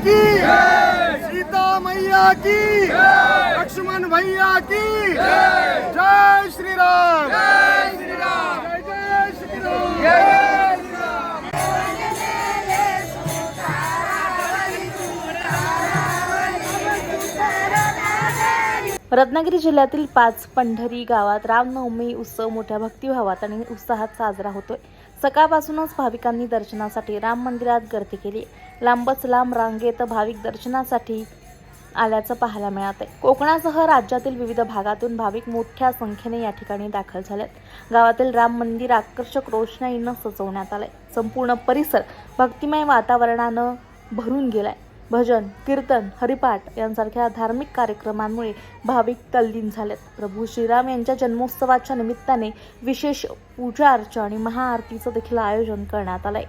की, सीता मैया की, लक्ष्मण भैया की, जय श्री राम, जय श्री राम, जय श्री राम, जय श्री राम। रत्नागिरी जिल्ह्यातील 5 पंढरी गावात रामनवमी उत्सव मोठ्या भक्तिभावात आणि उत्साहात साजरा होतोय। सकाळपासूनच भाविकांनी दर्शनासाठी राम मंदिरात गर्दी केली। लांबच लांब रांगेत भाविक दर्शनासाठी आल्याचं पाहायला मिळत आहे। कोकणासह राज्यातील विविध भागातून भाविक मोठ्या संख्येने या ठिकाणी दाखल झालेत। गावातील राम मंदिर आकर्षक रोषणाईनं सजवण्यात आलंय। संपूर्ण परिसर भक्तिमय वातावरणानं भरून गेलाय। भजन, कीर्तन, हरिपाठ यांसारख्या धार्मिक कार्यक्रमांमुळे भाविक तल्लीन झालेत। प्रभू श्रीराम यांच्या जन्मोत्सवाच्या निमित्ताने विशेष पूजा अर्चा आणि महाआरतीचं देखील आयोजन करण्यात आलंय।